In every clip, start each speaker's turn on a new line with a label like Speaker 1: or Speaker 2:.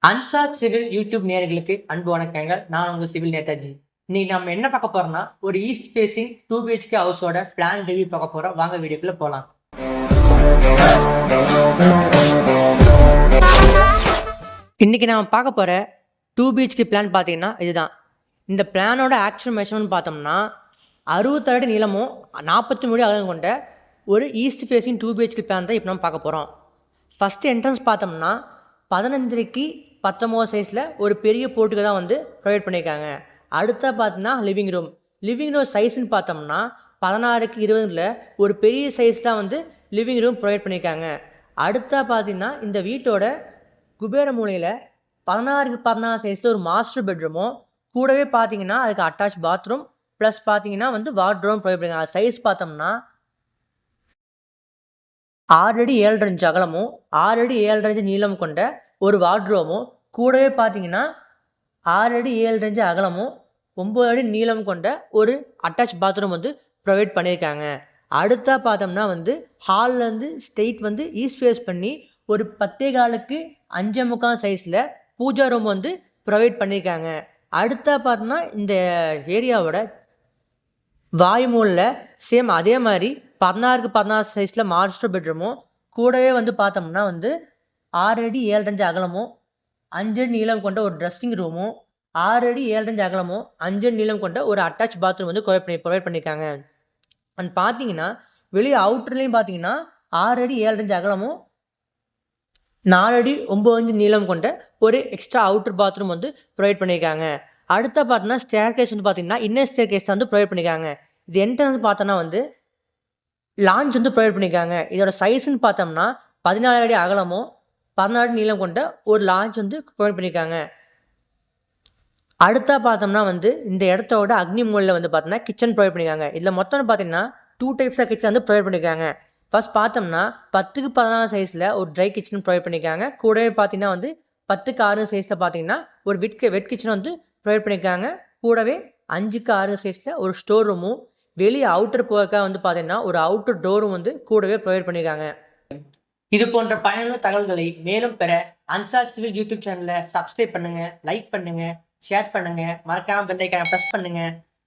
Speaker 1: அன்சாத் civil YouTube நேயர்களுக்கு அன்பு வணக்கங்கள். நான் உங்க சிவில் நேதாஜி. இன்னைக்கு நம்ம என்ன பார்க்க போறோம்னா, ஒரு ஈஸ்ட் ஃபேசிங் 2 BHK ஹவுஸோட பிளான் ரிவ்யூ பார்க்க போறோம். வாங்க வீடியோக்குள்ள போலாம். இன்னைக்கு நாம பார்க்க போற 2 BHK பிளான் பார்த்தீங்கன்னா இதுதான். இந்த பிளானோட ஆக்சுவல் மெஷர்மெண்ட் பார்த்தோம்னா 60 அடி நீளமும் 43 அடி அகலம் கொண்ட ஒரு ஈஸ்ட் ஃபேசிங் 2 BHK பிளான் தான் இப்போ நம்ம பார்க்க போகிறோம். ஃபஸ்ட்டு என்ட்ரன்ஸ் பார்த்தோம்னா 15க்கு 19 சைஸில் ஒரு பெரிய போர்ட்டுக்கு தான் வந்து ப்ரொவைட் பண்ணியிருக்காங்க. அடுத்த பார்த்தீங்கன்னா லிவிங் ரூம் சைஸ்ன்னு பார்த்தோம்னா 16க்கு 20ல் ஒரு பெரிய சைஸ் தான் வந்து லிவிங் ரூம் ப்ரொவைட் பண்ணியிருக்காங்க. அடுத்த பார்த்தீங்கன்னா இந்த வீட்டோட குபேர மூலையில் 16க்கு 16 சைஸில் ஒரு மாஸ்டர் பெட்ரூமும் கூடவே பார்த்தீங்கன்னா அதுக்கு அட்டாச் பாத்ரூம் ப்ளஸ் பார்த்தீங்கன்னா வந்து வார்ட்ரோம் ப்ரொவைட் பண்ணியிருக்காங்க. சைஸ் பார்த்தோம்னா 6 அடி 7.5 இன்ச் அகலமும் 6 அடி 7.5 இன்ச் நீளம் கொண்ட ஒரு வார்ட்ரோமும் கூடவே பார்த்தீங்கன்னா 6 அடி 7.5 இன்ச் அகலமும் 9 அடி நீளம் கொண்ட ஒரு அட்டாச் பாத்ரூம் வந்து ப்ரொவைட் பண்ணியிருக்காங்க. அடுத்தா பார்த்தோம்னா வந்து ஹால்லேருந்து ஸ்ட்ரெயிட் வந்து ஈஸ்ட் ஃபேஸ் பண்ணி ஒரு 10.4க்கு 5.25 சைஸில் பூஜா ரூம் வந்து ப்ரொவைட் பண்ணியிருக்காங்க. அடுத்தா பார்த்தோம்னா இந்த ஏரியாவோட வாயுமூலில் சேம் அதே மாதிரி 16க்கு 16 சைஸில் மாஸ்டர் பெட்ரூமும் கூடவே வந்து பார்த்தோம்னா வந்து 6 அடி 7.5 இன்ச் அகலமும் 5 அடி நீளம் கொண்ட ஒரு ட்ரெஸ்ஸிங் ரூமும் 6 அடி 7.5 இன்ச் அகலமும் 5 அடி நீளம் கொண்ட ஒரு அட்டாச் பாத்ரூம் வந்து ப்ரொவைட் பண்ணியிருக்காங்க. அண்ட் பார்த்தீங்கன்னா வெளியே அவுட்டர்லேயும் பார்த்தீங்கன்னா 6 அடி 7.5 இன்ச் அகலமும் 4 அடி 9 இன்ச் நீளம் கொண்ட ஒரு எக்ஸ்ட்ரா அவுட்டர் பாத்ரூம் வந்து ப்ரொவைட் பண்ணியிருக்காங்க. அடுத்த பார்த்தோன்னா ஸ்டேர் கேஸ் வந்து பார்த்தீங்கன்னா இன்னர் ஸ்டேர் கேஸ் வந்து ப்ரொவைட் பண்ணியிருக்காங்க. இது என்ட்ரன்ஸ் பார்த்தோன்னா வந்து லான்ச் வந்து ப்ரொவைட் பண்ணியிருக்காங்க. இதோட சைஸ்ன்னு பார்த்தோம்னா 14 அடி அகலமும் 14 அடி நீளம் கொண்ட ஒரு லான்ச் வந்து ப்ரொவைட் பண்ணியிருக்காங்க. அடுத்தா பார்த்தோம்னா வந்து இந்த இடத்தோட அக்னி மூலையில் வந்து பார்த்தோம்னா கிச்சன் ப்ரொவைட் பண்ணியிருக்காங்க. இதில் மொத்தம் பார்த்தீங்கன்னா 2 டைப்ஸ் ஆஃப் கிச்சன் வந்து ப்ரொவைட் பண்ணியிருக்காங்க. ஃபர்ஸ்ட் பார்த்தோம்னா 10க்கு 16 சைஸில் ஒரு ட்ரை கிச்சன் ப்ரொவைட் பண்ணியிருக்காங்க. கூடவே பார்த்தீங்கன்னா வந்து 10க்கு 6 சைஸில் பார்த்தீங்கன்னா ஒரு வெட் கிச்சன் வந்து ப்ரொவைட் பண்ணியிருக்காங்க. கூடவே 5க்கு 6 சைஸில் ஒரு ஸ்டோர் ரூமும் வெளியே அவுட்டர் போகிறக்காக வந்து பார்த்தீங்கன்னா ஒரு அவுட்டர் டோரும் வந்து கூடவே ப்ரொவைட் பண்ணியிருக்காங்க. இது போன்ற பயனுள்ள தகவல்களை மேலும் பெற அன்சாத் சிவில் யூடியூப் சேனலை சப்ஸ்கிரைப் பண்ணுங்க, லைக் பண்ணுங்க, ஷேர் பண்ணுங்க, மறக்காம பெல் ஐகானை பிரஸ் பண்ணுங்க.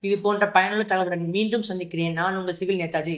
Speaker 1: இது போன்ற பயனுள்ள தகவல்களை மீண்டும் சந்திக்கிறேன். நான் உங்கள் சிவில் நேதாஜி.